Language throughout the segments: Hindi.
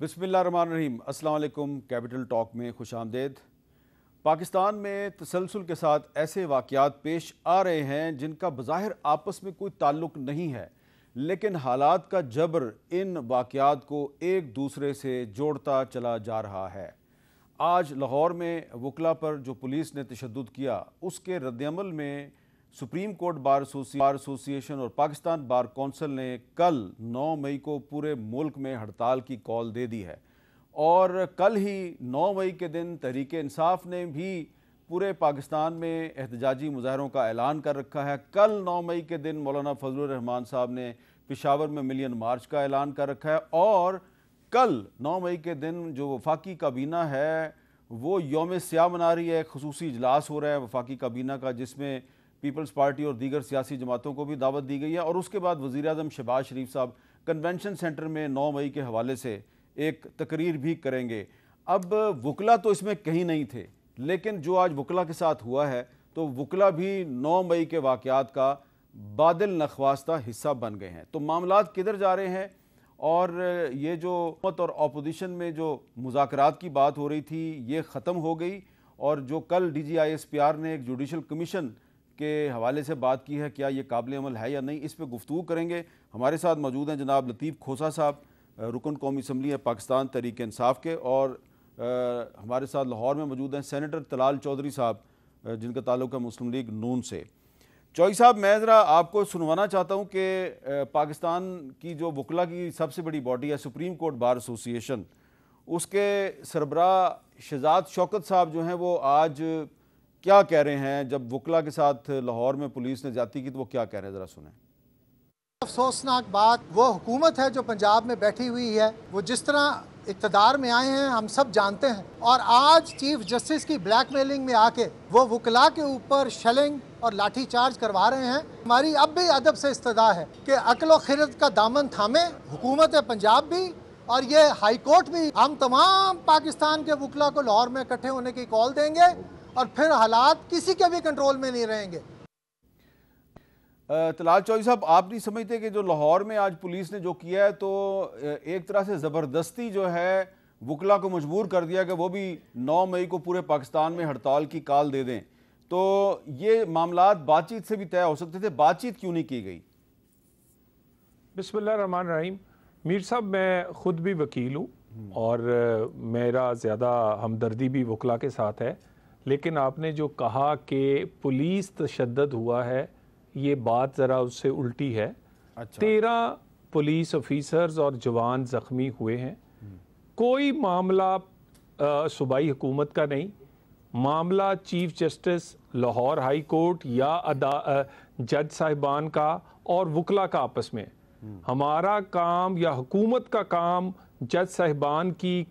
बिस्मिल्लाहिर्रहमानिर्रहीम। अस्सलाम वालेकुम। कैपिटल टॉक में खुशामदीद। पाकिस्तान में तसलसल के साथ ऐसे वाक़यात पेश आ रहे हैं जिनका बज़ाहिर आपस में कोई ताल्लुक़ नहीं है, लेकिन हालात का जबर इन वाक़यात को एक दूसरे से जोड़ता चला जा रहा है। आज लाहौर में वकला पर जो पुलिस ने तशद्दुद किया, उसके रद्दअमल में सुप्रीम कोर्ट बार एसोसिएशन और पाकिस्तान बार कौंसिल ने कल 9 मई को पूरे मुल्क में हड़ताल की कॉल दे दी है। और कल ही 9 मई के दिन तहरीक इंसाफ ने भी पूरे पाकिस्तान में एहतजाजी मुजाहरों का ऐलान कर रखा है। कल 9 मई के दिन मौलाना फजलुर रहमान साहब ने पेशावर में मिलियन मार्च का ऐलान कर रखा है। और कल 9 मई के दिन जो वफाकी काबीना है वो यौम स्याह मना रही है। खसूसी इजलास हो रहा है वफाकी काबीना का, जिसमें पीपल्स पार्टी और दीगर सियासी जमातों को भी दावत दी गई है। और उसके बाद वज़ीर आज़म शहबाज शरीफ साहब कन्वेंशन सेंटर में 9 मई के हवाले से एक तकरीर भी करेंगे। अब वकला तो इसमें कहीं नहीं थे, लेकिन जो आज वकला के साथ हुआ है तो वकला भी 9 मई के वाक़यात का बादल नखवास्ता हिस्सा बन गए हैं। तो मामलात किधर जा रहे हैं? और ये जो हुकूमत और अपोजिशन में जो मुज़ाकरात की बात हो रही थी ये ख़त्म हो गई। और जो कल DGISPR ने एक जुडिशल कमीशन के हवाले से बात की है, क्या ये काबिल अमल है या नहीं, इस पर गुफ्तगू करेंगे। हमारे साथ मौजूद हैं जनाब लतीफ़ खोसा साहब, रुकन कौमी असम्बली है पाकिस्तान तहरीक इंसाफ के, और हमारे साथ लाहौर में मौजूद हैं सेनेटर तलाल चौधरी साहब, जिनका ताल्लुक़ है मुस्लिम लीग नून से। चौधरी साहब, मैं ज़रा आपको सुनवाना चाहता हूँ कि पाकिस्तान की जो वकला की सबसे बड़ी बॉडी है सुप्रीम कोर्ट बार एसोसिएशन, उसके सरबराह शहजाद शौकत साहब जो हैं वो आज क्या कह रहे हैं। जब वकला के साथ लाहौर में पुलिस ने ज्यादती की तो वो क्या कह रहे हैं, ज़रा सुने। अफसोसनाक बात वो हुकूमत है जो पंजाब में बैठी हुई है, वो जिस तरह इक़्तिदार में आए हैं हम सब जानते हैं। और आज चीफ जस्टिस की ब्लैकमेलिंग में आके वो वकला के ऊपर शलिंग और लाठी चार्ज करवा रहे हैं। हमारी अब भी अदब से इस्तदा है कि अक्ल व खिरत का दामन थामे हुकूमत पंजाब भी और ये हाई कोर्ट भी। हम तमाम पाकिस्तान के वकला को लाहौर में इकट्ठे होने की कॉल देंगे और फिर हालात किसी के भी कंट्रोल में नहीं रहेंगे। तलाल चौधरी साहब, आप नहीं समझते कि जो लाहौर में आज पुलिस ने जो किया है तो एक तरह से ज़बरदस्ती जो है वकला को मजबूर कर दिया कि वो भी 9 मई को पूरे पाकिस्तान में हड़ताल की कॉल दे दें, तो ये मामलात बातचीत से भी तय हो सकते थे, बातचीत क्यों नहीं की गई? बिस्मिल्लाहिर्रहमानिर्रहीम। मीर साहब, मैं ख़ुद भी वकील हूँ और मेरा ज़्यादा हमदर्दी भी वकला के साथ है, लेकिन आपने जो कहा कि पुलिस तशद्दुद हुआ है, ये बात ज़रा उससे उल्टी है। अच्छा। 13 पुलिस ऑफिसर्स और जवान ज़ख्मी हुए हैं। कोई मामला सूबाई हुकूमत का नहीं, मामला chief justice Lahore high court या जज साहिबान का और वकला का आपस में। हमारा काम या हुकूमत का काम जज साहिबान की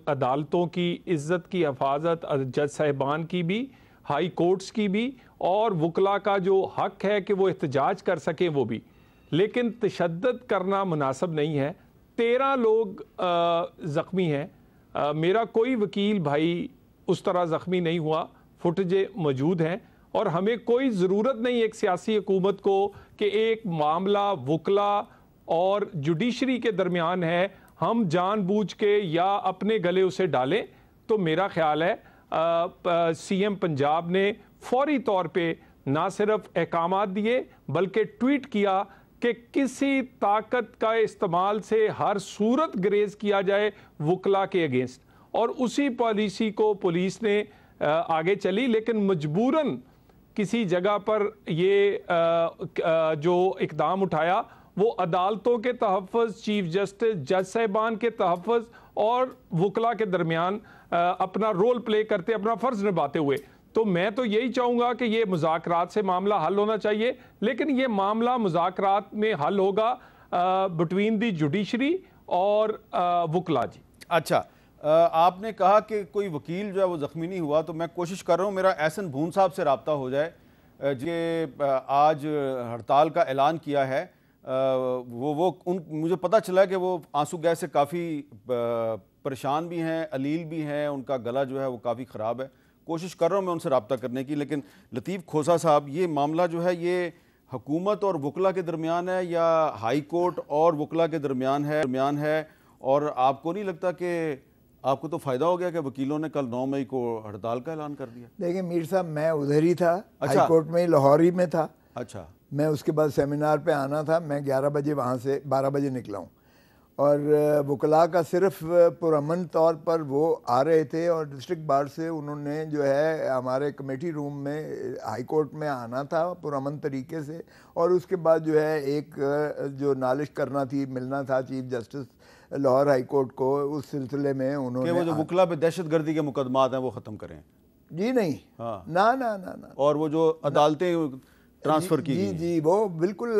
अदालतों की इज़्ज़त की हिफाजत, जज साहिबान की भी, हाई कोर्ट्स की भी, और वकला का जो हक है कि वो एहतजाज कर सकें वो भी। लेकिन तशद्दुद करना मुनासिब नहीं है। 13 लोग ज़ख्मी हैं। मेरा कोई वकील भाई उस तरह ज़ख्मी नहीं हुआ, फुटेजें मौजूद हैं। और हमें कोई ज़रूरत नहीं एक सियासी हुकूमत को कि एक मामला वकला और जुडिशरी के दरमियान है, हम जानबूझ के या अपने गले उसे डालें। तो मेरा ख्याल है CM पंजाब ने फौरी तौर पे ना सिर्फ अहकामात दिए बल्कि ट्वीट किया कि किसी ताकत का इस्तेमाल से हर सूरत ग्रेज किया जाए वकला के अगेंस्ट। और उसी पॉलिसी को पुलिस ने आगे चली, लेकिन मजबूरन किसी जगह पर ये जो इकदाम उठाया वो अदालतों के तहफ़्फ़ुज़, चीफ जस्टिस, जज साहिबान के तहफ़्फ़ुज़ और वकला के दरमियान अपना रोल प्ले करते, अपना फ़र्ज़ निभाते हुए। तो मैं तो यही चाहूँगा कि ये मुज़ाकरात से मामला हल होना चाहिए, लेकिन ये मामला मुज़ाकरात में हल होगा बिटवीन दी जुडिशरी और वकला जी। अच्छा, आपने कहा कि कोई वकील जो है वो ज़ख्मी नहीं हुआ, तो मैं कोशिश कर रहा हूँ मेरा एहसन भून साहब से रब्ता हो जाए, जो आज हड़ताल का ऐलान किया है। मुझे पता चला कि वो आंसू गैस से काफ़ी परेशान भी हैं, अलील भी हैं, उनका गला जो है वो काफ़ी ख़राब है। कोशिश कर रहा हूँ मैं उनसे रब्ता करने की। लेकिन लतीफ़ खोसा साहब, ये मामला जो है ये हुकूमत और वकला के दरमियान है या हाई कोर्ट और वकला के दरमियान है और आपको नहीं लगता कि आपको तो फ़ायदा हो गया कि वकीलों ने कल 9 मई को हड़ताल का ऐलान कर दिया? देखिए मीर साहब, मैं उधर ही था, अच्छा। हाई कोर्ट में ही, लाहौर ही में था। अच्छा। मैं उसके बाद सेमिनार पे आना था, मैं 11 बजे वहाँ से 12 बजे निकला हूँ। और वकला का सिर्फ पुरअमन तौर पर वो आ रहे थे और डिस्ट्रिक्ट बार से उन्होंने जो है हमारे कमेटी रूम में हाई कोर्ट में आना था पुरअमन तरीके से। और उसके बाद जो है एक जो नालिश करना थी, मिलना था chief justice Lahore high court को, उस सिलसिले में उन्होंने वो जो वकला पे दहशतगर्दी के मुकदमात हैं वो ख़त्म करें। जी नहीं, हाँ। ना ना ना ना। और वो जो अदालतें ट्रांसफ़र की जी जी, वो बिल्कुल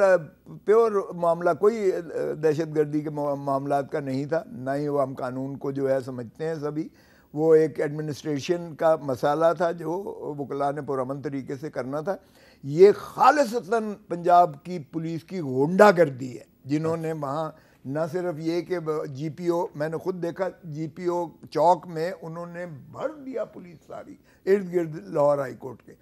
प्योर मामला, कोई दहशतगर्दी के मामलात का नहीं था, ना ही वो हम कानून को जो है समझते हैं सभी। वो एक एडमिनिस्ट्रेशन का मसाला था जो वकला ने पुरअमन तरीके से करना था। ये खालिसतन पंजाब की पुलिस की गुंडागर्दी है, जिन्होंने वहाँ न सिर्फ ये कि जीपीओ, मैंने खुद देखा जीपीओ चौक में उन्होंने भर दिया पुलिस सारी इर्द गिर्द लाहौर हाई कोर्ट के,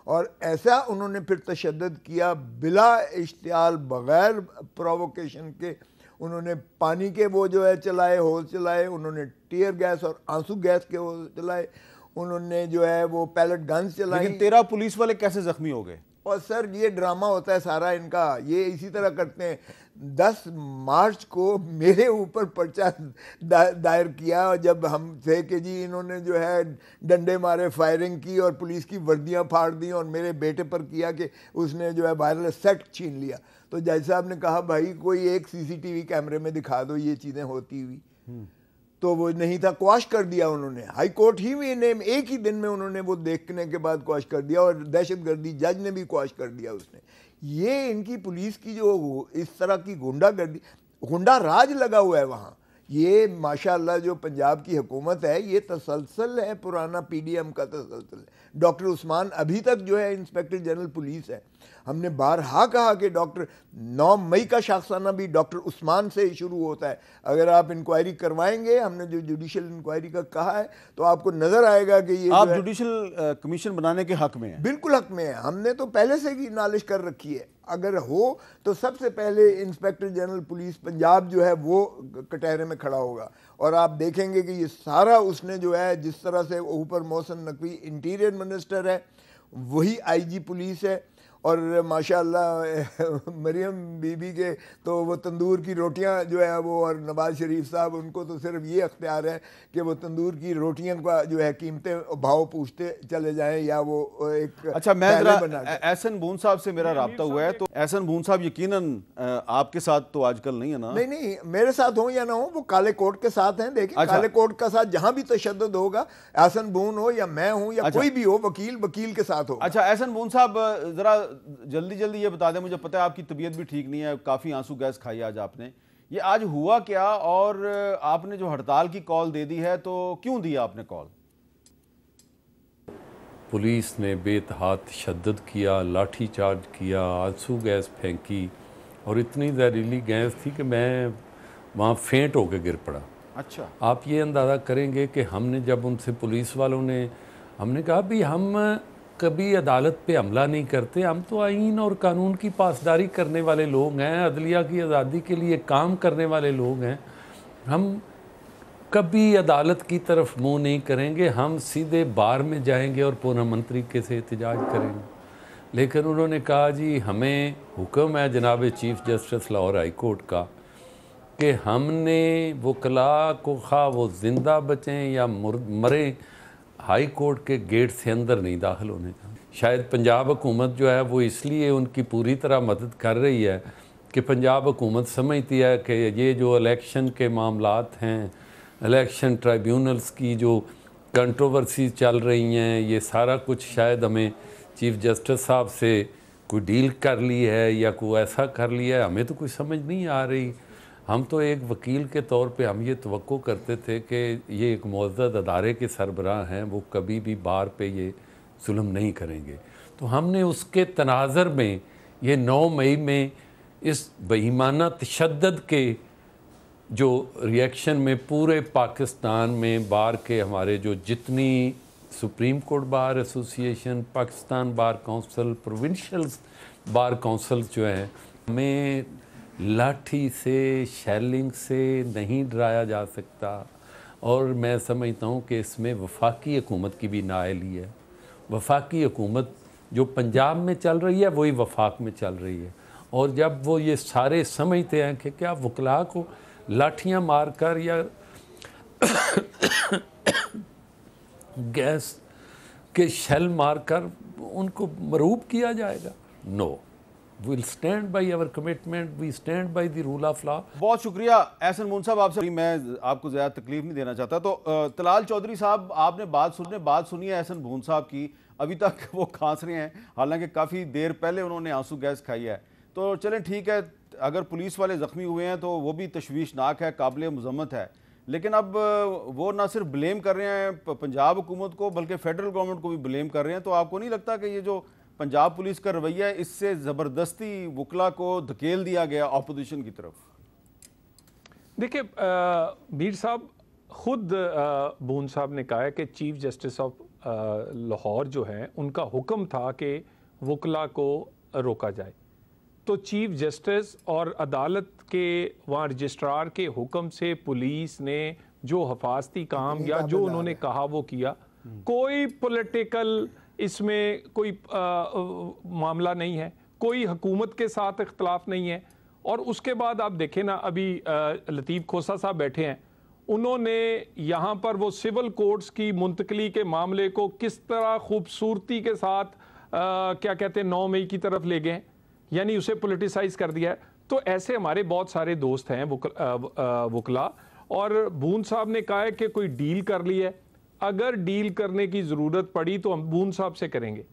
और ऐसा उन्होंने फिर तशद्दुद किया बिला इश्तियाल, बग़ैर प्रोवोकेशन के। उन्होंने पानी के वो जो है चलाए, होल चलाए, उन्होंने टीयर गैस और आंसू गैस के होल चलाए, उन्होंने जो है वो पैलेट गन्स चलाई। लेकिन 13 पुलिस वाले कैसे जख्मी हो गए? और सर ये ड्रामा होता है सारा इनका, ये इसी तरह करते हैं। 10 मार्च को मेरे ऊपर पर्चा दायर किया, और जब हम थे कि जी इन्होंने जो है डंडे मारे, फायरिंग की और पुलिस की वर्दियां फाड़ दी, और मेरे बेटे पर किया कि उसने जो है वायरलेस सेट छीन लिया। तो जज साहब ने कहा भाई कोई एक सीसीटीवी कैमरे में दिखा दो ये चीज़ें होती हुई, तो वो नहीं था, क्वाश कर दिया उन्होंने। हाई कोर्ट ही में ने एक ही दिन में उन्होंने वो देखने के बाद क्वाश कर दिया, और दहशतगर्दी जज ने भी क्वाश कर दिया उसने। ये इनकी पुलिस की जो इस तरह की गुंडागर्दी, गुंडा राज लगा हुआ है वहाँ। ये माशाअल्लाह जो पंजाब की हुकूमत है, ये तसलसल है, पुराना पीडीएम का तसलसल है। डॉक्टर उस्मान अभी तक जो है इंस्पेक्टर जनरल पुलिस है। हमने बारहा कहा कि डॉक्टर 9 मई का शाखसाना भी डॉक्टर उस्मान से ही शुरू होता है। अगर आप इंक्वायरी करवाएंगे, हमने जो जुडिशल इंक्वायरी का कहा है, तो आपको नजर आएगा कि ये आप जुडिशल कमीशन बनाने के हक में हैं? बिल्कुल हक में है। हमने तो पहले से ही नालिश कर रखी है। अगर हो तो सबसे पहले इंस्पेक्टर जनरल पुलिस पंजाब जो है वो कटहरे में खड़ा होगा, और आप देखेंगे कि ये सारा उसने जो है, जिस तरह से ऊपर मोहसिन नकवी इंटीरियर मिनिस्टर है, वही आईजी पुलिस है। और माशाअल्लाह मरियम बीबी के तो वो तंदूर की रोटियां जो है वो, और नवाज शरीफ साहब, उनको तो सिर्फ ये अख्तियार है कि वो तंदूर की रोटियां का जो है कीमतें भाव पूछते चले जाएं, या वो एक अच्छा, मैं जरा एहसन बून साहब से मेरा राब्ता हुआ है, तो एहसन बून साहब यकीनन आपके साथ तो आजकल नहीं है ना? नहीं नहीं, मेरे साथ हो या ना हो, वो काले कोट के साथ हैं। देखिए अच्छा। काले कोट का साथ जहां भी तशद्दुद होगा, एहसन बून हो या मैं हूं या अच्छा। कोई भी हो, वकील वकील के साथ हो। अच्छा एहसन बून साहब, जरा जल्दी जल्दी ये बता दें, मुझे पता है आपकी तबीयत भी ठीक नहीं है, काफ़ी आंसू गैस खाई आज आपने, ये आज हुआ क्या? और आपने जो हड़ताल की कॉल दे दी है, तो क्यों दी आपने कॉल? पुलिस ने बेतहात तशद्दुद किया, लाठी चार्ज किया, आंसू गैस फेंकी, और इतनी जहरीली गैस थी कि मैं वहाँ फेंट होकर गिर पड़ा। अच्छा। आप ये अंदाज़ा करेंगे कि हमने जब उनसे, पुलिस वालों ने, हमने कहा भी हम कभी अदालत पे हमला नहीं करते, हम तो आईन और कानून की पासदारी करने वाले लोग हैं, अदलिया की आज़ादी के लिए काम करने वाले लोग हैं, हम कभी अदालत की तरफ मुंह नहीं करेंगे, हम सीधे बार में जाएंगे और पुरअमन तरीके से एहतजाज करेंगे। लेकिन उन्होंने कहा जी हमें हुक्म है जनाब chief justice Lahore high court का कि हमने वकला को, खा वो जिंदा बचें या मरें, हाई कोर्ट के गेट से अंदर नहीं दाखिल होने का। शायद पंजाब हुकूमत जो है वो इसलिए उनकी पूरी तरह मदद कर रही है कि पंजाब हुकूमत समझती है कि ये जो इलेक्शन के मामलात हैं, इलेक्शन ट्राइब्यूनल्स की जो कंट्रोवर्सी चल रही हैं, ये सारा कुछ शायद हमें चीफ जस्टिस साहब से कोई डील कर ली है या कोई ऐसा कर लिया है, हमें तो कुछ समझ नहीं आ रही। हम तो एक वकील के तौर पे हम ये तवक्को करते थे कि ये एक मुअज़्ज़ज़ अदारे के सरबराह हैं, वो कभी भी बार पे ये जुल्म नहीं करेंगे। तो हमने उसके तनाज़र में ये 9 मई में इस बेईमाना तशद्दुद के जो रिएक्शन में पूरे पाकिस्तान में बार के हमारे जो जितनी supreme court bar association, Pakistan bar council, provincial bar council जो हैं, हमें लाठी से, शेलिंग से नहीं डराया जा सकता। और मैं समझता हूँ कि इसमें वफाकी हुकूमत की भी नाअहली है। वफाकी हुकूमत जो पंजाब में चल रही है वही वफाक में चल रही है। और जब वो ये सारे समझते हैं कि क्या वकला को लाठियाँ मार कर या गैस के शेल मारकर उनको मरूब किया जाएगा, no, will stand by our commitment, we stand by the rule of law. बहुत शुक्रिया एहसन मून साहब, आपसे मैं आपको ज़्यादा तकलीफ नहीं देना चाहता। तो तलाल चौधरी साहब, आपने बात सुनी है एहसन मून साहब की, अभी तक वो खांस रहे हैं, हालांकि काफ़ी देर पहले उन्होंने आंसू गैस खाई है। तो चलें ठीक है, अगर पुलिस वाले ज़ख्मी हुए हैं तो वो भी तशवीशनाक है, काबिल मज़म्मत है, लेकिन अब वो ना सिर्फ ब्लेम कर रहे हैं पंजाब हुकूमत को बल्कि फेडरल गवर्नमेंट को भी ब्लेम कर रहे हैं। तो आपको नहीं लगता कि ये जो पंजाब पुलिस का रवैया है इससे ज़बरदस्ती वकला को धकेल दिया गया अपोजिशन की तरफ? देखिए मीर साहब खुद बून साहब ने कहा है कि चीफ जस्टिस ऑफ लाहौर जो है उनका हुक्म था कि वकला को रोका जाए। तो चीफ जस्टिस और अदालत के वहाँ रजिस्ट्रार के हुक्म से पुलिस ने जो हफाजती काम या जो उन्होंने कहा वो किया। कोई पॉलिटिकल इसमें कोई मामला नहीं है, कोई हुकूमत के साथ इख्तलाफ नहीं है। और उसके बाद आप देखें ना, अभी लतीफ़ खोसा साहब बैठे हैं, उन्होंने यहाँ पर वो सिविल कोर्ट्स की मुंतकली के मामले को किस तरह खूबसूरती के साथ क्या कहते हैं 9 मई की तरफ ले गए, यानी उसे पोलिटिसाइज कर दिया है। तो ऐसे हमारे बहुत सारे दोस्त हैं वकला। और बून साहब ने कहा है कि कोई डील कर ली है, अगर डील करने की जरूरत पड़ी तो हम बून साहब से करेंगे।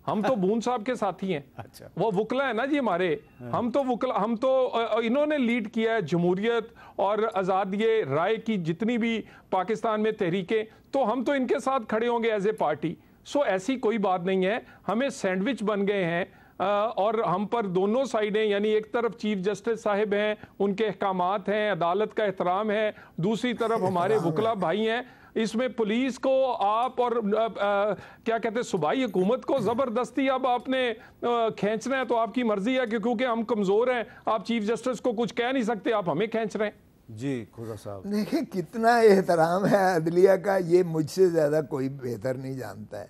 हम तो बून साहब के साथी हैं। अच्छा। वो वकला है ना जी हमारे। हम तो इन्होंने लीड किया है जमहूरियत और आज़ादी राय की जितनी भी पाकिस्तान में तहरीकें, तो हम तो इनके साथ खड़े होंगे एज ए पार्टी। सो ऐसी कोई बात नहीं है, हमें सैंडविच बन गए हैं और हम पर दोनों साइडें, यानी एक तरफ चीफ जस्टिस साहिब हैं, उनके अहकामात हैं, अदालत का एहतराम है, दूसरी तरफ हमारे वकला भाई हैं। इसमें पुलिस को आप और क्या कहते हैं सूबाई हुकूमत को ज़बरदस्ती अब आपने खींचना है तो आपकी मर्जी है, क्योंकि हम कमज़ोर हैं, आप चीफ जस्टिस को कुछ कह नहीं सकते, आप हमें खींच रहे हैं। जी खोसा साहब, देखिए कितना एहतराम है अदलिया का, ये मुझसे ज़्यादा कोई बेहतर नहीं जानता है।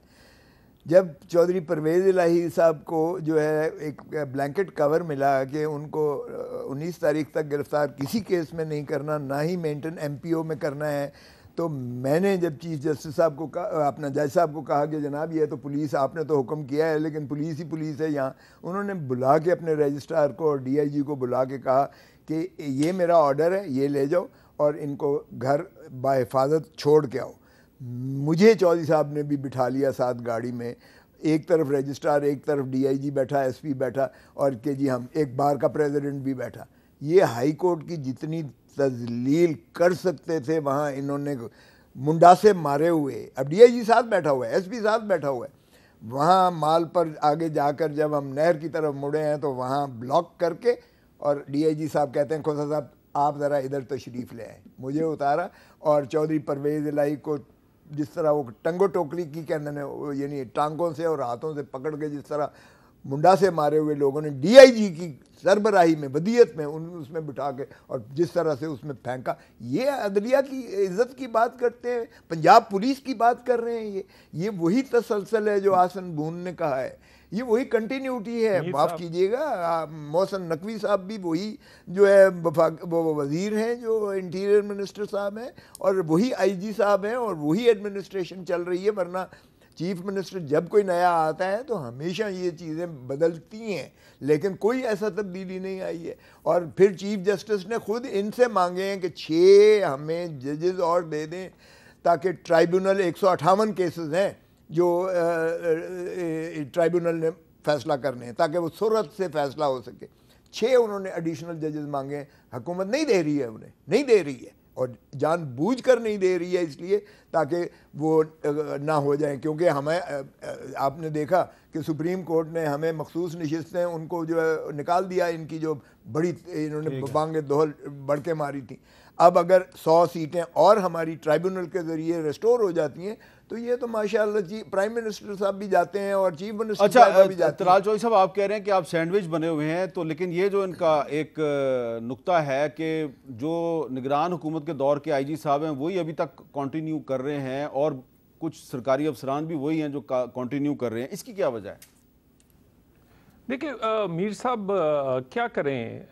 जब चौधरी परवेज़ इलाही साहब को जो है एक ब्लैंकेट कवर मिला कि उनको 19 तारीख तक गिरफ्तार किसी केस में नहीं करना, ना ही मेंटेन MPO में करना है, तो मैंने जब चीफ जस्टिस साहब को कहा, अपना जज साहब को कहा कि जनाब ये तो पुलिस, आपने तो हुक्म किया है लेकिन पुलिस ही पुलिस है यहाँ, उन्होंने बुला के अपने रजिस्ट्रार को और DIG को बुला के कहा कि ये मेरा ऑर्डर है, ये ले जाओ और इनको घर बाहिफाजत छोड़ के आओ। मुझे चौधरी साहब ने भी बिठा लिया साथ गाड़ी में, एक तरफ रजिस्ट्रार, एक तरफ DIG बैठा, SP बैठा और कि जी हम एक बार का प्रेसिडेंट भी बैठा। ये हाई कोर्ट की जितनी तजलील कर सकते थे वहाँ इन्होंने मुंडा से मारे हुए। अब DIG साथ बैठा हुआ है, SP साथ बैठा हुआ है, वहाँ माल पर आगे जाकर जब हम नहर की तरफ मुड़े हैं तो वहाँ ब्लॉक करके, और DIG साहब कहते हैं खोसा साहब आप ज़रा इधर तशरीफ़ ले आए, मुझे उतारा और चौधरी परवेज़ इलाही को जिस तरह वो टंगो टोकरी की कहने ने, यानी टांगों से और हाथों से पकड़ के जिस तरह मुंडा से मारे हुए लोगों ने DIG की सरबराही में, वदियत में उसमें बिठा के और जिस तरह से उसमें फेंका, ये अदलिया की इज़्ज़त की बात करते हैं, पंजाब पुलिस की बात कर रहे हैं। ये वही तसलसल है जो आसन बून ने कहा है, ये वही कंटिन्यूटी है। माफ़ कीजिएगा, मोहसिन नकवी साहब भी वही जो है वो वज़ीर हैं जो इंटीरियर मिनिस्टर साहब हैं, और वही IG साहब हैं और वही एडमिनिस्ट्रेशन चल रही है। वरना चीफ मिनिस्टर जब कोई नया आता है तो हमेशा ये चीज़ें बदलती हैं, लेकिन कोई ऐसा तब्दीली नहीं आई है। और फिर चीफ जस्टिस ने खुद इनसे मांगे हैं कि 6 हमें जजेस और दे दें ताकि ट्राइब्यूनल 158 केसेस हैं जो ट्राइब्यूनल ने फैसला करने हैं, ताकि वो सूरत से फैसला हो सके। 6 उन्होंने एडिशनल जजेस मांगे हैं, हुकूमत नहीं दे रही है, उन्हें नहीं दे रही है और जानबूझकर नहीं दे रही है, इसलिए ताकि वो ना हो जाए। क्योंकि हमें आपने देखा कि सुप्रीम कोर्ट ने हमें मखसूस नशिस्तें उनको जो है निकाल दिया, इनकी जो बड़ी इन्होंने बांगे दोहल बढ़ के मारी थी। अब अगर 100 सीटें और हमारी ट्राइब्यूनल के ज़रिए रिस्टोर हो जाती हैं तो ये तो माशाअल्लाह जी प्राइम मिनिस्टर साहब भी जाते हैं और चीफ मिनिस्टर अच्छा, भी जाते हैं। तलाल चौधरी साहब, आप कह रहे हैं कि आप सैंडविच बने हुए हैं, तो लेकिन ये जो इनका एक नुक्ता है कि जो निगरान हुकूमत के दौर के आईजी साहब हैं वही अभी तक कंटिन्यू कर रहे हैं और कुछ सरकारी अफसरान भी वही हैं जो कंटिन्यू कर रहे हैं, इसकी क्या वजह है? देखिए मीर साहब क्या करें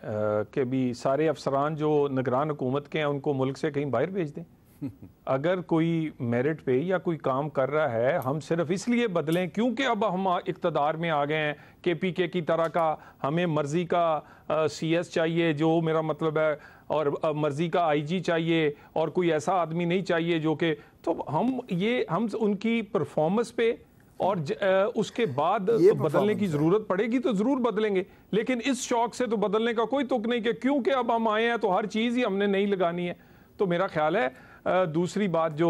कि भी सारे अफसरान जो निगरान हुकूमत के हैं उनको मुल्क से कहीं बाहर भेज दें। अगर कोई मेरिट पे या कोई काम कर रहा है, हम सिर्फ इसलिए बदलें क्योंकि अब हम इक़्तिदार में आ गए हैं, KPK की तरह का हमें मर्जी का CS चाहिए, जो मेरा मतलब है, और मर्जी का IG चाहिए, और कोई ऐसा आदमी नहीं चाहिए जो कि, तो हम उनकी परफॉर्मेंस पे और उसके बाद बदलने की ज़रूरत पड़ेगी तो ज़रूर बदलेंगे, लेकिन इस शौक से तो बदलने का कोई तुक नहीं कि क्योंकि अब हम आए हैं तो हर चीज़ ही हमने नहीं लगानी है। तो मेरा ख्याल है दूसरी बात जो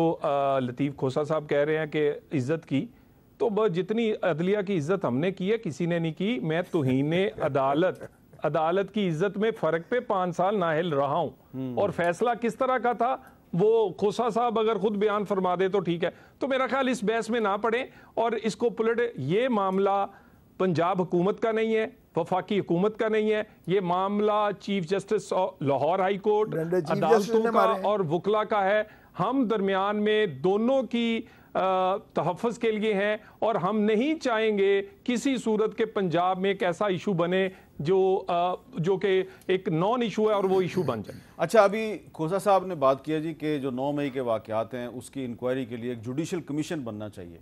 लतीफ़ खोसा साहब कह रहे हैं कि इज़्ज़त की, तो जितनी अदलिया की इज़्ज़त हमने की है किसी ने नहीं की। मैं तौहीने अदालत की इज़्ज़त में फ़र्क पे 5 साल नाहिल रहा हूँ, और फैसला किस तरह का था वो खोसा साहब अगर खुद बयान फरमा दे तो ठीक है। तो मेरा ख्याल इस बहस में ना पड़े और इसको ये मामला पंजाब हुकूमत का नहीं है, वफाकी हुकूमत का नहीं है, ये मामला chief justice Lahore high court, अदालतों का और वकला का है। हम दरमियान में दोनों की तहफ़्फ़ुज़ के लिए हैं और हम नहीं चाहेंगे किसी सूरत के पंजाब में एक ऐसा इशू बने जो कि एक नॉन इशू है और वो इशू बन जाए। अच्छा, अभी खोसा साहब ने बात किया जी कि जो 9 मई के वाक़यात हैं उसकी इंक्वायरी के लिए एक जुडिशल कमीशन बनना चाहिए।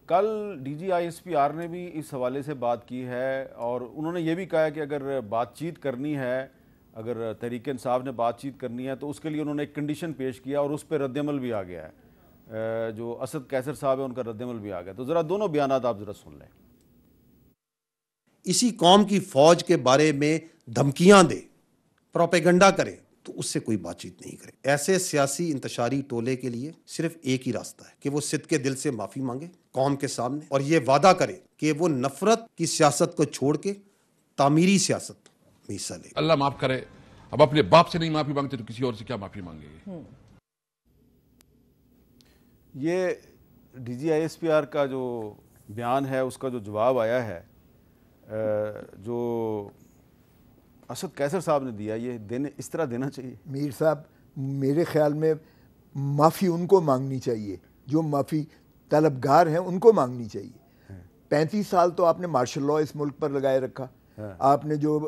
कल DG ISPR ने भी इस हवाले से बात की है और उन्होंने ये भी कहा है कि अगर बातचीत करनी है, अगर तहरीक इंसाफ ने बातचीत करनी है तो उसके लिए उन्होंने एक कंडीशन पेश किया और उस पर रद्दमल भी आ गया है। जो असद कैसर साहब है उनका रद्दमल भी आ गया। तो ज़रा दोनों बयानात आप ज़रा सुन लें। इसी कौम की फ़ौज के बारे में धमकियां दे, प्रोपेगेंडा करे, तो उससे कोई बातचीत नहीं करे। ऐसे सियासी इंतशारी टोले के लिए सिर्फ एक ही रास्ता है कि वो सिद्ध के दिल से माफ़ी मांगे कौम के सामने और ये वादा करे कि वो नफरत की सियासत को छोड़ के तामीरी सियासत में हिस्सा ले। अल्लाह माफ़ करे, अब अपने बाप से नहीं माफ़ी मांगते तो किसी और से क्या माफ़ी मांगेंगे। ये DG ISPR का जो बयान है उसका जो जवाब आया है जो असद कैसर साहब ने दिया, ये इस तरह देना चाहिए। मीर साहब, मेरे ख्याल में माफ़ी उनको मांगनी चाहिए जो माफ़ी तलबगार हैं, उनको मांगनी चाहिए। 35 साल तो आपने मार्शल लॉ इस मुल्क पर लगाए रखा। आपने जो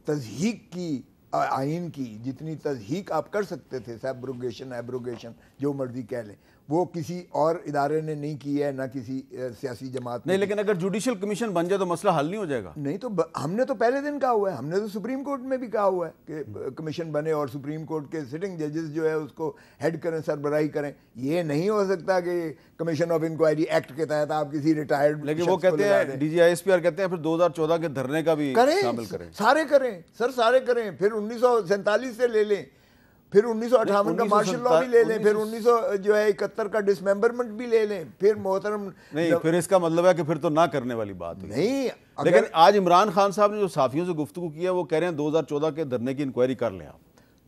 तज़हीक की आइन की, जितनी तज़हीक आप कर सकते थे, सैब्रोगेशन एब्रोगेशन जो मर्जी कह लें, वो किसी और इदारे ने नहीं की है, ना किसी सियासी जमात ने। नहीं, लेकिन अगर जुडिशल कमीशन बन जाए तो मसला हल नहीं हो जाएगा। नहीं तो हमने तो पहले दिन कहा हुआ है, हमने तो सुप्रीम कोर्ट में भी कहा हुआ है कि कमीशन बने और सुप्रीम कोर्ट के सिटिंग जजेस जो है उसको हेड करें, सरबराही करें। ये नहीं हो सकता कि कमीशन ऑफ इंक्वायरी एक्ट के तहत आप किसी रिटायर्ड, लेकिन वो कहते हैं DG ISPR कहते हैं फिर 2014 के धरने का भी शामिल करें। सारे करें सर, सारे करें। फिर 1947 से ले लें, फिर 1958 का मार्शल लॉ भी ले लें, फिर 1971 का डिसमेंबरमेंट भी ले लें, फिर मोहतरम नहीं, फिर इसका मतलब है कि फिर तो ना करने वाली बात नहीं। लेकिन आज इमरान खान साहब ने जो साफियों से गुफ्तगू की है वो कह रहे हैं 2014 के धरने की इंक्वायरी कर लें आप।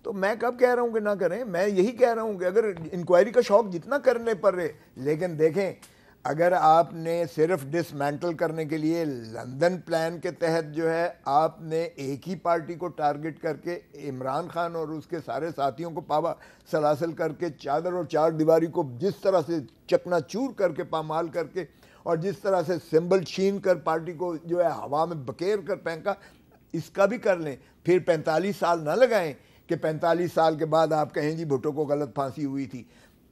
तो मैं कब कह रहा हूँ कि ना करें, मैं यही कह रहा हूँ कि अगर इंक्वायरी का शौक जितना करने पर रहे, लेकिन देखें अगर आपने सिर्फ डिसमेंटल करने के लिए लंदन प्लान के तहत जो है आपने एक ही पार्टी को टारगेट करके इमरान खान और उसके सारे साथियों को पावा सलासल करके चादर और चार दीवारी को जिस तरह से चकनाचूर करके पामाल करके और जिस तरह से सिंबल छीन कर पार्टी को जो है हवा में बकेर कर फेंका, इसका भी कर लें। फिर 45 साल ना लगाएं कि 45 साल के बाद आप कहें जी भुट्टो को गलत फांसी हुई थी।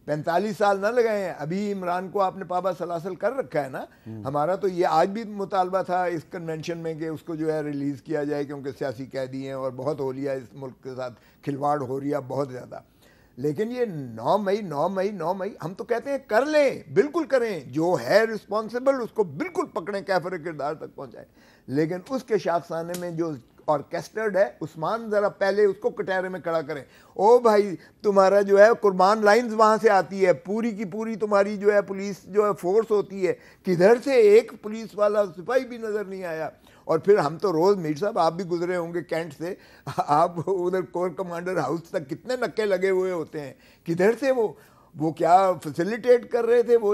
45 साल ना लगाए हैं, अभी इमरान को आपने पाबा सलासल कर रखा है ना। हमारा तो ये आज भी मुतालबा था इस कन्वेंशन में कि उसको जो है रिलीज़ किया जाए, क्योंकि सियासी कैदी हैं और बहुत हो लिया इस मुल्क के साथ खिलवाड़ हो रही है बहुत ज़्यादा। लेकिन ये 9 मई हम तो कहते हैं कर लें, बिल्कुल करें, जो है रिस्पॉन्सिबल उसको बिल्कुल पकड़ें, कैफर किरदार तक पहुँचाएँ। लेकिन उसके शाखसाने में जो ऑर्केस्ट्रेड है। उस्मान ज़रा पहले उसको कटहरे में खड़ा करें। ओ भाई, तुम्हारा जो है कुर्बान लाइंस वहाँ से आती है, पूरी की पूरी तुम्हारी जो है पुलिस जो है फोर्स होती है, किधर से एक पुलिस वाला सिपाही भी नज़र नहीं आया। और फिर हम तो रोज़, मीर साहब आप भी गुजरे होंगे कैंट से, आप उधर कोर कमांडर हाउस तक कितने नक्के लगे हुए होते हैं, किधर से वो क्या फैसिलिटेट कर रहे थे, वो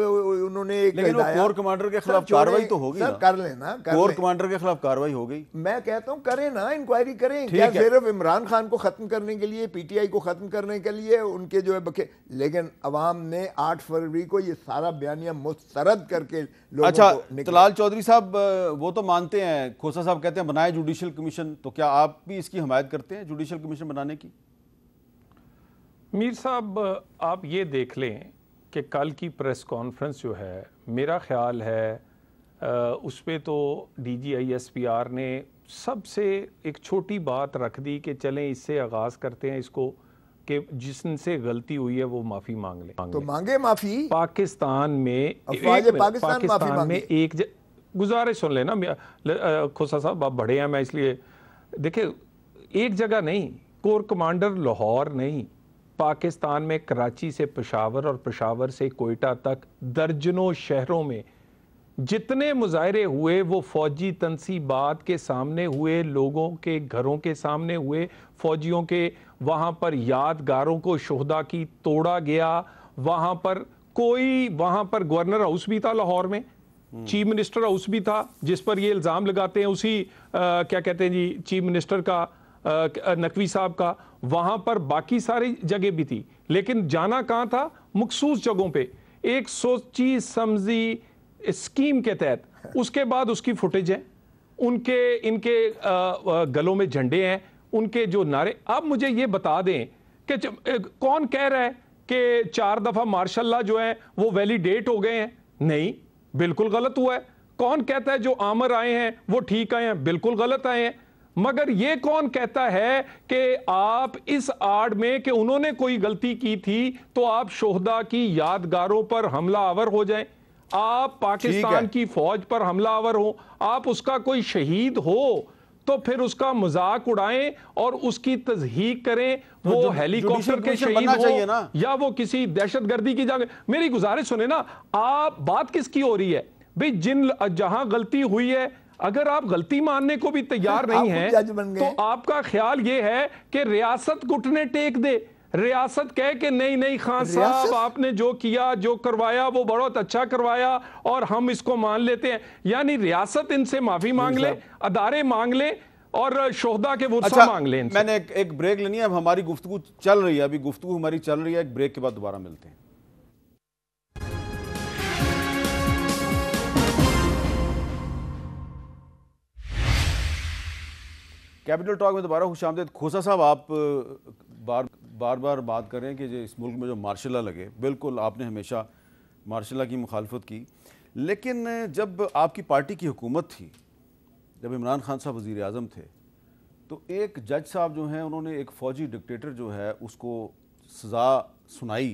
उन्होंने एक, लेकिन वो कोर कमांडर के खिलाफ कार्रवाई तो होगी ना, कर लेना, कोर कमांडर के खिलाफ कार्रवाई हो गई। मैं कहता हूँ करें ना, इंक्वायरी करें। क्या सिर्फ इमरान खान को खत्म करने के लिए, पीटीआई को खत्म करने के लिए उनके जो है बके, लेकिन अवाम ने 8 फरवरी को ये सारा बयानिया मुस्तरद करके लोगों अच्छा, को तलाल चौधरी साहब वो तो मानते हैं, खोसा साहब कहते हैं बनाए जुडिशल कमीशन, तो क्या आप भी इसकी हमायत करते हैं जुडिशल कमीशन बनाने की? मीर साहब, आप ये देख लें कि कल की प्रेस कॉन्फ्रेंस जो है, मेरा ख्याल है उस पर तो DGISPR ने सबसे एक छोटी बात रख दी कि चलें इससे आगाज़ करते हैं इसको कि जिससे गलती हुई है वो माफ़ी मांग ले। तो मांगे माफ़ी। पाकिस्तान में पाकिस्तान में एक गुजारिश सुन लेना खोसा साहब, आप बड़े हैं, मैं इसलिए देखिए, एक जगह नहीं, कोर कमांडर लाहौर नहीं, पाकिस्तान में कराची से पेशावर और पेशावर से कोयटा तक दर्जनों शहरों में जितने मुजाहरे हुए वो फौजी तनसीबात के सामने हुए, लोगों के घरों के सामने हुए, फौजियों के वहाँ पर यादगारों को शोहदा की तोड़ा गया। वहाँ पर गवर्नर हाउस भी था लाहौर में, चीफ मिनिस्टर हाउस भी था, जिस पर ये इल्ज़ाम लगाते हैं उसी क्या कहते हैं जी, चीफ मिनिस्टर का नकवी साहब का। वहां पर बाकी सारी जगह भी थी, लेकिन जाना कहां था? मखसूस जगहों पे, एक सोची समझी स्कीम के तहत। उसके बाद उसकी फुटेज है, इनके गलों में झंडे हैं, उनके जो नारे। अब मुझे ये बता दें कि कौन कह रहा है कि 4 दफा मार्शल जो है वो वैलिडेट हो गए हैं? नहीं, बिल्कुल गलत हुआ है। कौन कहता है जो आमर आए हैं वो ठीक आए हैं? बिल्कुल गलत आए हैं। मगर ये कौन कहता है कि आप इस आड़ में कि उन्होंने कोई गलती की थी तो आप शोहदा की यादगारों पर हमलावर हो जाएं, आप पाकिस्तान की फौज पर हमलावर हो, आप उसका कोई शहीद हो तो फिर उसका मजाक उड़ाएं और उसकी तज़हीक करें, वो हेलीकॉप्टर के शहीद हो या वो किसी दहशतगर्दी की जगह। मेरी गुजारिश सुने ना, आप बात किसकी हो रही है भाई? जहां गलती हुई है, अगर आप गलती मानने को भी तैयार नहीं हैं तो आपका ख्याल ये है कि रियासत घुटने टेक दे, रियासत कहे कि नहीं खान साहब आपने जो किया, जो करवाया वो बहुत अच्छा करवाया और हम इसको मान लेते हैं। यानी रियासत इनसे माफी मांग ले, अदारे मांग ले और शोहदा के वुर्सा मांग ले। मैंने एक ब्रेक लेनी है, अब हमारी गुफ्तगू चल रही है, अभी गुफ्तगू हमारी चल रही है, एक ब्रेक के बाद दोबारा मिलते हैं। कैपिटल टॉक में दोबारा खुशामदीद। खोसा साहब, आप बार बात कर रहे हैं कि जो इस मुल्क में जो मार्शल लॉ लगे, बिल्कुल आपने हमेशा मार्शल लॉ की मुखालफत की, लेकिन जब आपकी पार्टी की हुकूमत थी, जब इमरान खान साहब वज़ीर आज़म थे, तो एक जज साहब जो हैं उन्होंने एक फ़ौजी डिक्टेटर जो है उसको सज़ा सुनाई,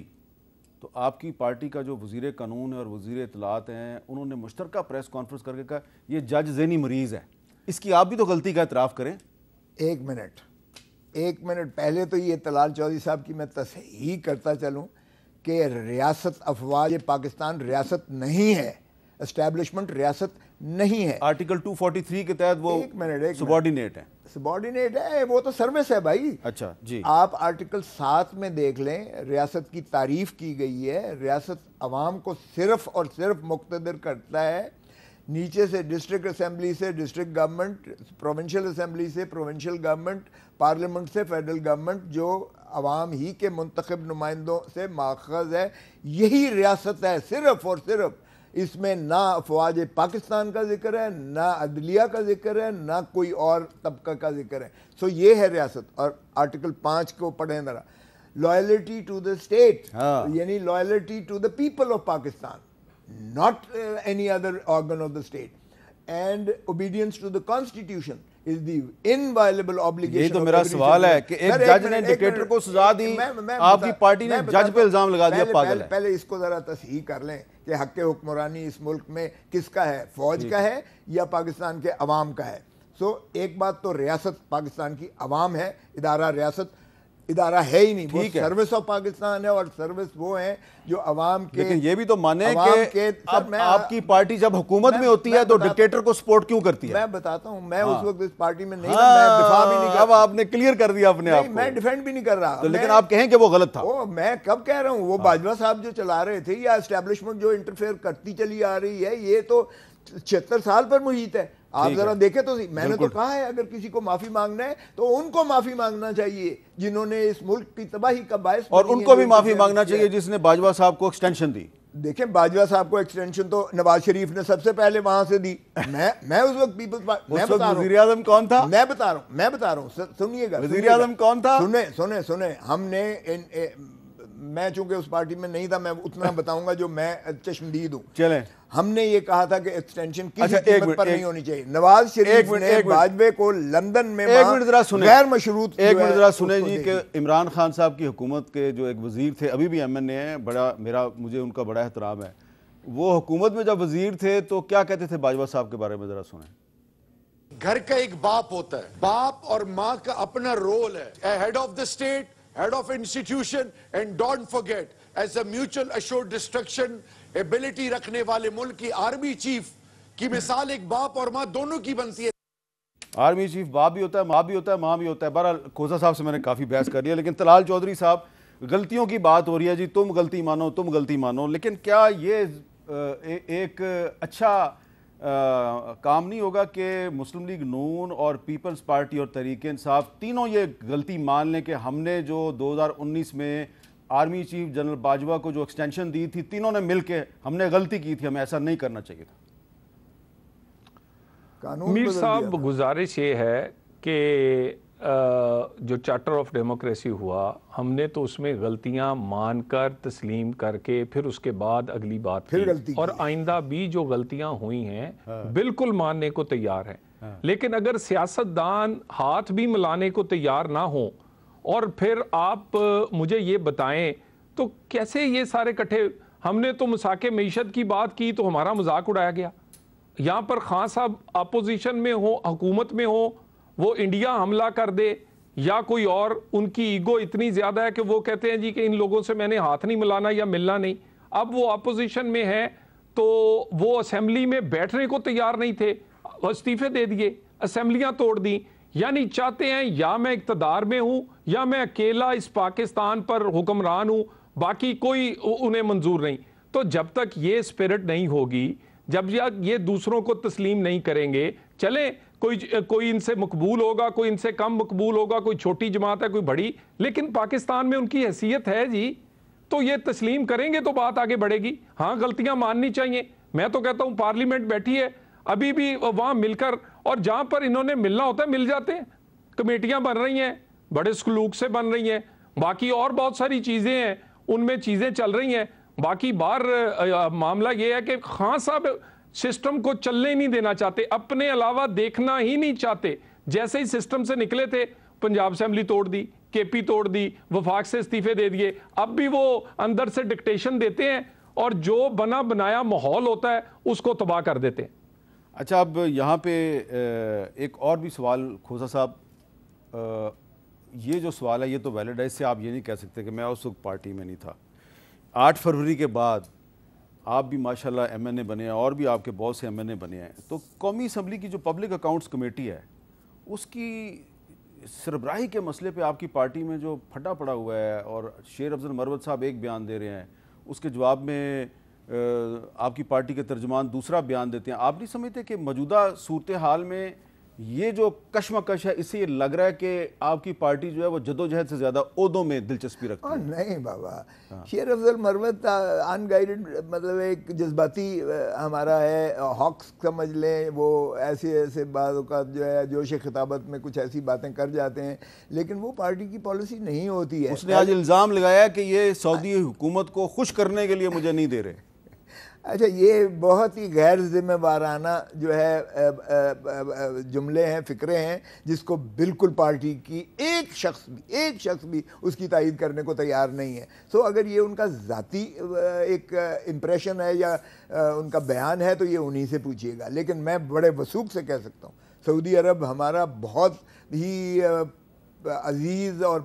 तो आपकी पार्टी का जो वज़ीर कानून है और वज़ीर इत्तलात हैं, उन्होंने मुश्तरका प्रेस कॉन्फ्रेंस करके कहा ये जज ज़हनी मरीज़ है, इसकी आप भी तो गलती का एतराफ़ करें। एक मिनट पहले तो ये तलाल चौधरी साहब की मैं तस्हीह करता चलूँ कि रियासत अफवाज पाकिस्तान रियासत नहीं है, एस्टैब्लिशमेंट रियासत नहीं है। आर्टिकल 243 के तहत वो सबॉर्डिनेट है, वो तो सर्विस है भाई। अच्छा जी, आप आर्टिकल 7 में देख लें, रियासत की तारीफ की गई है। रियासत अवाम को सिर्फ और सिर्फ मुक्तदर करता है, नीचे से डिस्ट्रिक्ट असेंबली से डिस्ट्रिक्ट गवर्नमेंट, प्रोविंशियल असेंबली से प्रोविंशियल गवर्नमेंट, पार्लियामेंट से फेडरल गवर्नमेंट, जो अवाम ही के मुंतखब नुमाइंदों से माखज़ है। यही रियासत है सिर्फ और सिर्फ। इसमें ना अफवाज पाकिस्तान का जिक्र है, ना अदलिया का जिक्र है, ना कोई और तबका का जिक्र है। सो ये है रियासत। और आर्टिकल 5 को पढ़ें ज़रा, लॉयल्टी टू द स्टेट, यानी loyalty to the people of Pakistan, not any other organ of the state, and obedience to the constitution is the inviolable obligation। यही तो मेरा सवाल है कि एक जज ने डिक्टेटर को सजा दी, आपकी पार्टी ने जज पे इल्जाम लगा दिया, पागल है। पहले इसको जरा तस्हीह कर लें कि हक हुक्मरानी इस मुल्क में किसका है, फौज का है या पाकिस्तान के अवाम का है। सो एक बात तो रियासत पाकिस्तान की अवाम है, इदारा रियासत इदारा है ही नहीं, वो सर्विस ऑफ पाकिस्तान है, और सर्विस वो है जो अवाम के। लेकिन ये भी तो माने कि आपकी पार्टी जब हुकूमत में होती है तो डिक्टेटर को सपोर्ट क्यों करती है? मैं बताता हूं, मैं उस वक्त इस पार्टी में नहीं था, मैं डिफा भी नहीं कर। अब आपने क्लियर कर दिया अपने आप को। मैं डिफेंड भी नहीं कर रहा तो, लेकिन आप कहें कि वो गलत था। ओ, मैं कब कह रहा हूं, वो बाजवा साहब जो चला रहे थे, या एस्टेब्लिशमेंट जो इंटरफेयर करती चली आ रही है, ये तो 76 साल पर मुहित है। आप जरा देखें तो सही, मैंने तो कहा है अगर किसी को माफी मांगना है तो उनको माफी मांगना चाहिए जिन्होंने इस मुल्क की तबाही का बायस, और उनको भी माफी मांगना चाहिए जिसने बाजवा साहब को एक्सटेंशन दी। देखें, बाजवा साहब को एक्सटेंशन तो नवाज शरीफ ने सबसे पहले वहां से दी। मैं उस वक्त पीपल्स पार्टी, मैं बता रहा हूं वज़ीर आज़म कौन था, मैं बता रहा हूं, सुनिएगा, वज़ीर आज़म कौन था, सुने हमने मैं चूंकि उस पार्टी में नहीं था, मैं उतना बताऊंगा जो मैं चश्मदीद हूं। चले, हमने ये कहा था कि एक्सटेंशन किसी कीमत पर नहीं होनी चाहिए। नवाज शरीफ ने वाजपेयी को लंदन में गैर मशरूत, एक मिनट जरा सुने जी कि इमरान खान साहब की हुकूमत के जो एक वजीर थे, अभी भी MNA हैं, बड़ा मुझे उनका बड़ा एहतराम है, वो हुकूमत में जब वजीर थे तो क्या कहते थे बाजवा साहब के बारे में, जरा सुने। घर का एक बाप होता है, बाप और माँ का अपना रोल है, head of the state, head of institution, and don't forget as a mutual assured destruction ability रखने वाले मुल्क की आर्मी चीफ की मिसाल एक बाप और मां दोनों की बनती है। आर्मी चीफ बाप भी होता है, माँ भी होता है, माँ भी होता है। बहरहाल खोसा साहब से मैंने काफ़ी बहस कर लिया, लेकिन तलाल चौधरी साहब, गलतियों की बात हो रही है जी, तुम गलती मानो, तुम गलती मानो, लेकिन क्या ये एक अच्छा काम नहीं होगा कि मुस्लिम लीग नून और पीपल्स पार्टी और तहरीक इंसाफ तीनों ये गलती मान लें कि हमने जो 2019 में आर्मी चीफ जनरल बाजवा को जो एक्सटेंशन दी थी, तीनों ने मिलके हमने गलती की थी, हमें ऐसा नहीं करना चाहिए था। मीर साहब, गुजारिश ये है कि जो चार्टर ऑफ डेमोक्रेसी हुआ, हमने तो उसमें गलतियां मानकर तस्लीम करके फिर उसके बाद अगली बात की, और आइंदा भी जो गलतियां हुई हैं बिल्कुल मानने को तैयार हैं। लेकिन अगर सियासतदान हाथ भी मिलाने को तैयार ना हो और फिर आप मुझे ये बताएं तो कैसे ये सारे इकट्ठे, हमने तो मसाके मईशत की बात की तो हमारा मजाक उड़ाया गया, यहाँ पर खान साहब अपोजिशन में हो, हुकूमत में हो, वो इंडिया हमला कर दे या कोई और, उनकी ईगो इतनी ज्यादा है कि वो कहते हैं जी कि इन लोगों से मैंने हाथ नहीं मिलाना या मिलना नहीं। अब वो अपोजिशन में है तो वो असेंबली में बैठने को तैयार नहीं थे, इस्तीफे दे दिए, असेंबलियां तोड़ दी। यानी चाहते हैं या मैं इक्तदार में हूं या मैं अकेला इस पाकिस्तान पर हुक्मरान हूं, बाकी कोई उन्हें मंजूर नहीं। तो जब तक ये स्पिरिट नहीं होगी, जब ये दूसरों को तस्लीम नहीं करेंगे, चले कोई इनसे मकबूल होगा, कोई इनसे कम मकबूल होगा, कोई छोटी जमात है, कोई बड़ी, लेकिन पाकिस्तान में उनकी हैसियत है जी, तो ये तस्लीम करेंगे तो बात आगे बढ़ेगी। हाँ, गलतियां माननी चाहिए। मैं तो कहता हूं पार्लियामेंट बैठी है अभी भी, वहां मिलकर, और जहां पर इन्होंने मिलना होता है मिल जाते हैं। कमेटियां बन रही हैं, बड़े सलूक से बन रही हैं, बाकी और बहुत सारी चीजें हैं, उनमें चीजें चल रही हैं। बाकी बार मामला ये है कि खान साहब सिस्टम को चलने नहीं देना चाहते, अपने अलावा देखना ही नहीं चाहते। जैसे ही सिस्टम से निकले थे, पंजाब असेंबली तोड़ दी, केपी तोड़ दी, वफाक से इस्तीफे दे दिए, अब भी वो अंदर से डिक्टेशन देते हैं और जो बना बनाया माहौल होता है उसको तबाह कर देते हैं। अच्छा, अब यहाँ पे एक और भी सवाल खोसा साहब, ये जो सवाल है ये तो वैलिड है, इससे आप ये नहीं कह सकते कि मैं उस वक्त पार्टी में नहीं था। 8 फरवरी के बाद आप भी माशाल्लाह MNA बने हैं और भी आपके बहुत से MNA बने हैं, तो कौमी असम्बली की जो पब्लिक अकाउंट्स कमेटी है उसकी सरबराही के मसले पे आपकी पार्टी में जो फटा पड़ा हुआ है, और शेर अफजल मरवत साहब एक बयान दे रहे हैं, उसके जवाब में आपकी पार्टी के तर्जुमान दूसरा बयान देते हैं। आप नहीं समझते कि मौजूदा सूरत हाल में ये जो कशमकश है, इससे ये लग रहा है कि आपकी पार्टी जो है वो जदोजहद से ज्यादा ओहदों में दिलचस्पी रखती है? नहीं बाबा, शेर अफजल मरवत अनगाइडेड, मतलब एक जज्बाती हमारा है, हॉक्स समझ लें, वो ऐसे बातों का जो है जोश खिताबत में कुछ ऐसी बातें कर जाते हैं, लेकिन वो पार्टी की पॉलिसी नहीं होती है। उसने आज इल्ज़ाम लगाया कि ये सऊदी हुकूमत को खुश करने के लिए मुझे नहीं दे रहे। अच्छा, ये बहुत ही गैर जिम्मेवाराना जो है जुमले हैं, फ़िक्रे हैं, जिसको बिल्कुल पार्टी की एक शख्स भी उसकी तायीद करने को तैयार नहीं है। सो अगर ये उनका ज़ाती एक इम्प्रेशन है या उनका बयान है तो ये उन्हीं से पूछिएगा, लेकिन मैं बड़े वसूख से कह सकता हूँ सऊदी अरब हमारा बहुत ही अजीज़ और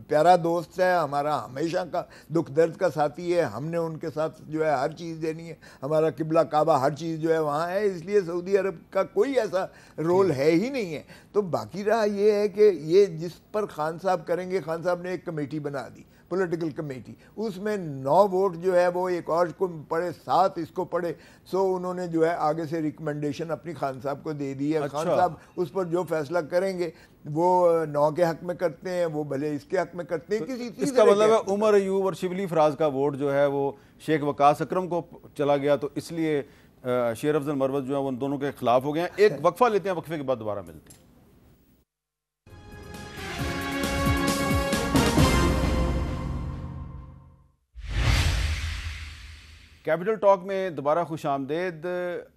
प्यारा दोस्त है, हमारा हमेशा का दुख दर्द का साथी है। हमने उनके साथ जो है हर चीज़ देनी है, हमारा किबला काबा हर चीज़ जो है वहाँ है, इसलिए सऊदी अरब का कोई ऐसा रोल है ही नहीं है। तो बाकी रहा ये है कि ये जिस पर खान साहब करेंगे, खान साहब ने एक कमेटी बना दी, पॉलिटिकल कमेटी, उसमें 9 वोट जो है वो एक और को पड़े, 7 इसको पड़े, सो उन्होंने जो है आगे से रिकमेंडेशन अपनी खान साहब को दे दी है। अच्छा। खान साहब उस पर जो फैसला करेंगे वो 9 के हक में करते हैं, वो भले इसके हक में करते हैं, किसी इसका मतलब है उमर अयूब और शिबली फराज का वोट जो है वो शेख वकास अकरम को चला गया, तो इसलिए शेर अफजल मरवत जो है वो उन दोनों के खिलाफ हो गए हैं। एक वक्फा लेते हैं, वक्फे के बाद दोबारा मिलते हैं। कैपिटल टॉक में दोबारा खुश आमदेद।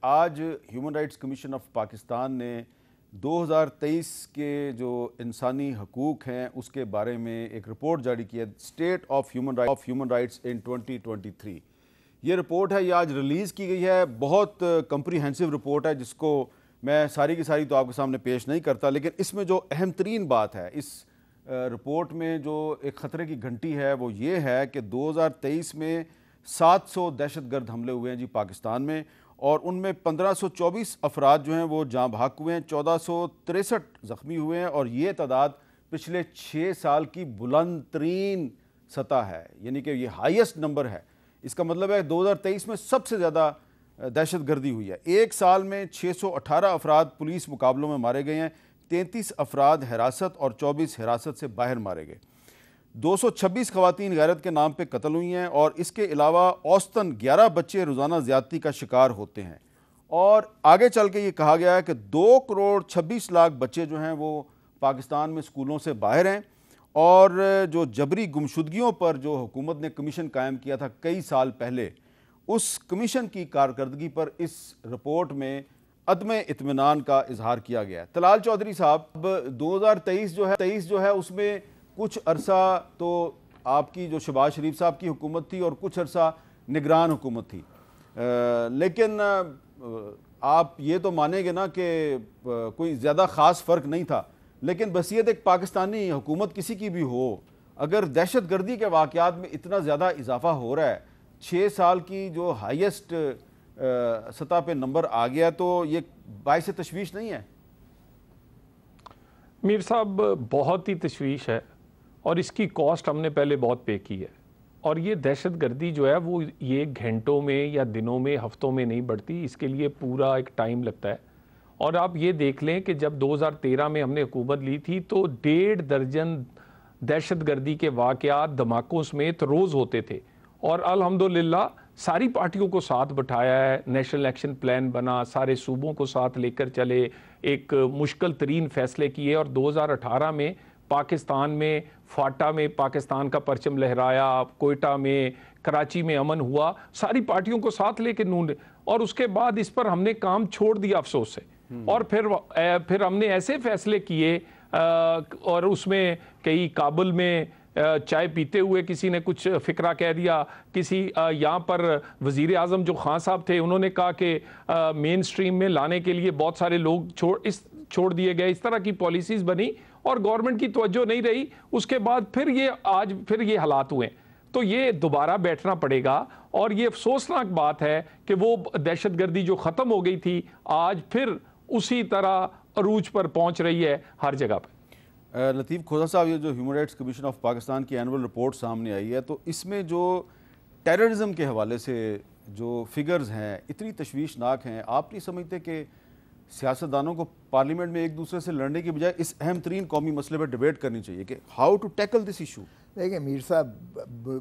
आज human rights commission of Pakistan ने 2023 के जो इंसानी हकूक़ हैं उसके बारे में एक रिपोर्ट जारी की है, स्टेट ऑफ ह्यूमन राइट्स इन 2023। ये रिपोर्ट है, ये आज रिलीज़ की गई है। बहुत कंप्रीहेंसिव रिपोर्ट है जिसको मैं सारी की सारी तो आपके सामने पेश नहीं करता, लेकिन इसमें जो अहम तरीन बात है इस रिपोर्ट में, जो एक ख़तरे की घंटी है, वो ये है कि 2023 में 700 दहशतगर्द हमले हुए हैं जी पाकिस्तान में, और उनमें 1524 अफराद जो हैं वो जाँ भाग हुए हैं, 1463 ज़ख्मी हुए हैं, और ये तादाद पिछले 6 साल की बुलंद तरीन सतह है, यानी कि ये हाईएस्ट नंबर है। इसका मतलब है 2023 में सबसे ज़्यादा दहशतगर्दी हुई है। एक साल में 618 अफराद पुलिस मुकाबलों में मारे गए हैं, 33 अफराद हिरासत और 24 हिरासत से बाहर मारे गए। 226 खवातीन गैरत के नाम पे कत्ल हुई हैं, और इसके अलावा औसतन 11 बच्चे रोज़ाना ज़्यादती का शिकार होते हैं। और आगे चल के ये कहा गया है कि 2 करोड़ 26 लाख बच्चे जो हैं वो पाकिस्तान में स्कूलों से बाहर हैं, और जो जबरी गुमशुदगियों पर जो हुकूमत ने कमीशन कायम किया था कई साल पहले, उस कमीशन की कारकर्दगी पर इस रिपोर्ट में अदम इत्मीनान का इजहार किया गया है। तलाल चौधरी साहब, 2023 जो है उसमें कुछ अरसा तो आपकी जो शहबाज शरीफ साहब की हुकूमत थी और कुछ अरसा निगरान हुकूमत थी, लेकिन आप ये तो मानेंगे ना कि कोई ज़्यादा ख़ास फ़र्क नहीं था। लेकिन बसीयत एक पाकिस्तानी हुकूमत किसी की भी हो, अगर दहशतगर्दी के वाक़यात में इतना ज़्यादा इजाफा हो रहा है, 6 साल की जो हाईएस्ट सतह पे नंबर आ गया, तो ये बाइस तशवीश नहीं है? मीर साहब, बहुत ही तशवीश है, और इसकी कॉस्ट हमने पहले बहुत पे की है। और ये दहशतगर्दी जो है वो ये घंटों में या दिनों में, हफ्तों में नहीं बढ़ती, इसके लिए पूरा एक टाइम लगता है। और आप ये देख लें कि जब 2013 में हमने हुकूमत ली थी तो 1.5 दर्जन दहशतगर्दी के वाक़यात धमाकों समेत रोज़ होते थे, और अल्हम्दुलिल्लाह सारी पार्टियों को साथ बिठाया है, नेशनल एक्शन प्लान बना, सारे सूबों को साथ लेकर चले, एक मुश्किल तरीन फ़ैसले किए, और 2018 में पाकिस्तान में फाटा में पाकिस्तान का परचम लहराया, कोयटा में, कराची में अमन हुआ, सारी पार्टियों को साथ लेके नून, और उसके बाद इस पर हमने काम छोड़ दिया अफसोस से। और फिर हमने ऐसे फैसले किए, और उसमें कई काबुल में चाय पीते हुए किसी ने कुछ फिक्रा कह दिया, किसी यहाँ पर वज़ीर आज़म जो खान साहब थे उन्होंने कहा कि मेन स्ट्रीम में लाने के लिए बहुत सारे लोग छोड़ दिए गए, इस तरह की पॉलिसीज़ बनी और गवर्नमेंट की तवज्जो नहीं रही। उसके बाद फिर ये हालात हुए, तो ये दोबारा बैठना पड़ेगा। और ये अफसोसनाक बात है कि वो दहशतगर्दी जो ख़त्म हो गई थी आज फिर उसी तरह अरूज पर पहुंच रही है हर जगह पर। लतीफ़ खोजा साहब, ये जो human rights commission of Pakistan की एनुअल रिपोर्ट सामने आई है, तो इसमें जो टेररिज्म के हवाले से जो फिगर्स हैं इतनी तशवीशनाक हैं, आप नहीं समझते कि सियासतदानों को पार्लियामेंट में एक दूसरे से लड़ने की बजाय इस अहम तरीन कौमी मसले पर डिबेट करनी चाहिए कि how to tackle this issue? देखिए मीर साहब,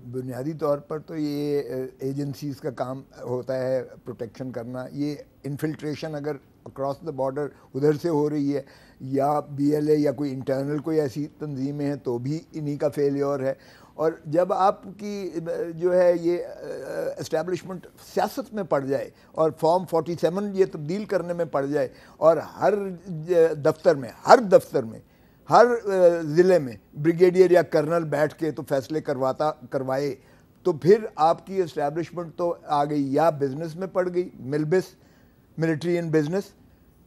बुनियादी तौर पर तो ये एजेंसीज़ का काम होता है प्रोटेक्शन करना। ये इन्फिल्ट्रेशन अगर अक्रॉस द बॉर्डर उधर से हो रही है या BLA या कोई इंटरनल कोई ऐसी तंजीमें हैं तो भी इन्हीं का फेलियर है। और जब आपकी जो है ये एस्टेब्लिशमेंट सियासत में पड़ जाए और फॉर्म 47 ये तब्दील करने में पड़ जाए और हर दफ्तर में हर ज़िले में ब्रिगेडियर या कर्नल बैठ के तो फैसले करवाए, तो फिर आपकी एस्टेब्लिशमेंट तो आ गई या बिजनेस में पड़ गई, मिलबिस, मिलिट्री इन बिजनेस,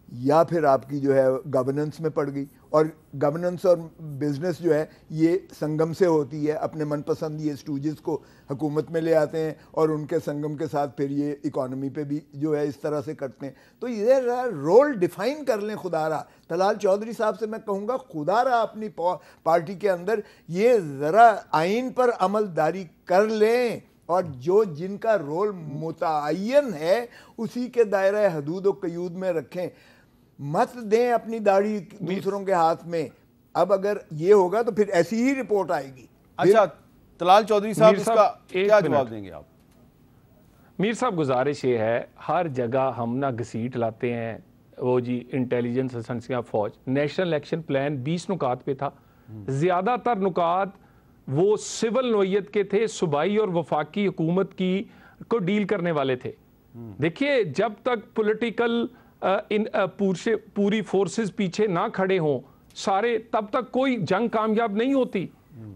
या फिर आपकी जो है गवर्नेंस में पड़ गई। और गवर्नेंस और बिजनेस जो है ये संगम से होती है, अपने मनपसंद ये स्टूजेस को हुकूमत में ले आते हैं और उनके संगम के साथ फिर ये इकॉनमी पे भी जो है इस तरह से करते हैं। तो ये रोल डिफाइन कर लें खुदारा। तलाल चौधरी साहब से मैं कहूँगा खुदारा अपनी पार्टी के अंदर ये ज़रा आइन पर अमलदारी कर लें और जो जिनका रोल मुतय्यन है उसी के दायरा हदूद व क़यूद में रखें, मत दें अपनी दाढ़ी दूसरों के हाथ में। अब अगर ये होगा तो फिर ऐसी ही रिपोर्ट आएगी। अच्छा तलाल चौधरी साहब इसका क्या जवाब देंगे आप? मीर साहब गुजारिश ये है, हर जगह हम ना घसीट लाते हैं वो जी इंटेलिजेंस एजेंसियां, फौज। नेशनल एक्शन प्लान 20 नुकात पे था, ज्यादातर नुकात वो सिविल नोयत के थे, सूबाई और वफाकी हुकूमत की को डील करने वाले थे। देखिए जब तक पॉलिटिकल पूरी फोर्सेस पीछे ना खड़े हों सारे, तब तक कोई जंग कामयाब नहीं होती।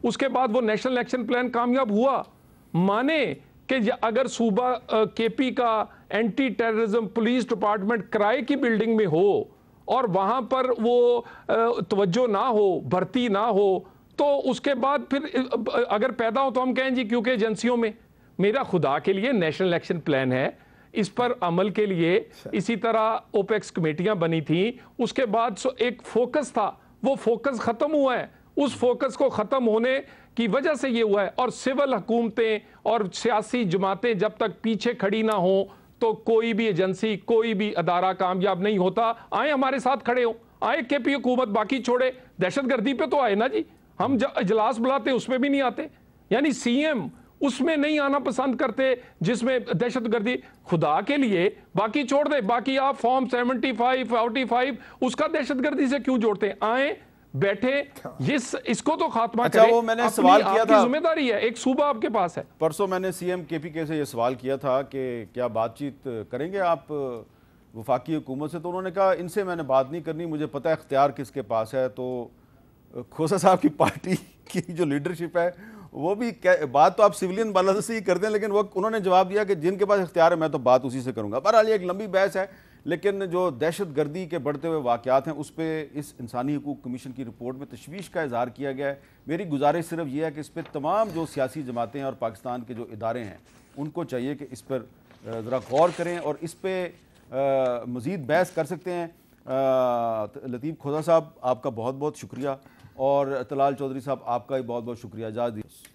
उसके बाद वो नेशनल एक्शन प्लान कामयाब हुआ। माने कि अगर सूबा केपी का एंटी टेररिज्म पुलिस डिपार्टमेंट किराए की बिल्डिंग में हो और वहां पर वो तवज्जो ना हो, भर्ती ना हो, तो उसके बाद फिर अगर पैदा हो तो हम कहें जी क्योंकि एजेंसियों में। मेरा खुदा के लिए नेशनल एक्शन प्लान है, इस पर अमल के लिए इसी तरह ओपेक्स कमेटियां बनी थी। उसके बाद एक फोकस था, वो फोकस खत्म हुआ है। उस फोकस को खत्म होने की वजह से ये हुआ है। और सिविल हुकूमतें और सियासी जमातें जब तक पीछे खड़ी ना हो तो कोई भी एजेंसी, कोई भी अदारा कामयाब नहीं होता। आए हमारे साथ खड़े हो, आए केपी हुकूमत बाकी छोड़े, दहशतगर्दी पे तो आए ना जी। हम इजलास बुलाते उसमें भी नहीं आते, यानी सीएम उसमें नहीं आना पसंद करते जिसमें दहशतगर्दी। खुदा के लिए बाकी छोड़ दे, बाकी आप फॉर्म 75, 45 उसका दहशतगर्दी से क्यों जोड़ते हैं? आए बैठे इसको तो खात्मा अच्छा, वो मैंने सवाल किया था, जिम्मेदारी है, एक सूबा आपके पास है। परसों मैंने सीएम केपी से ये सवाल किया था कि क्या बातचीत करेंगे आप वफाकी हुकूमत से, तो उन्होंने कहा इनसे मैंने बात नहीं करनी, मुझे पता है इख्तियार किसके पास है। तो खोसा साहब की पार्टी की जो लीडरशिप है वो भी बात तो आप सिविलियन बाला से ही करते हैं, लेकिन वो उन्होंने जवाब दिया कि जिनके पास इख्तियार है मैं तो बात उसी से करूंगा। बहरहाल एक लंबी बहस है, लेकिन जो दहशतगर्दी के बढ़ते हुए वाक़यात हैं उस पर इस इंसानी हकूक़ कमीशन की रिपोर्ट में तशवीश का इजहार किया गया है। मेरी गुजारिश सिर्फ ये है कि इस पर तमाम जो सियासी जमातें और पाकिस्तान के जो इदारे हैं उनको चाहिए कि इस पर ज़रा गौर करें और इस पर मज़ीद बहस कर सकते हैं। लतीफ़ खोसा साहब आपका बहुत बहुत शुक्रिया और तलाल चौधरी साहब आपका भी बहुत बहुत शुक्रिया। इजाज़त दीजिए।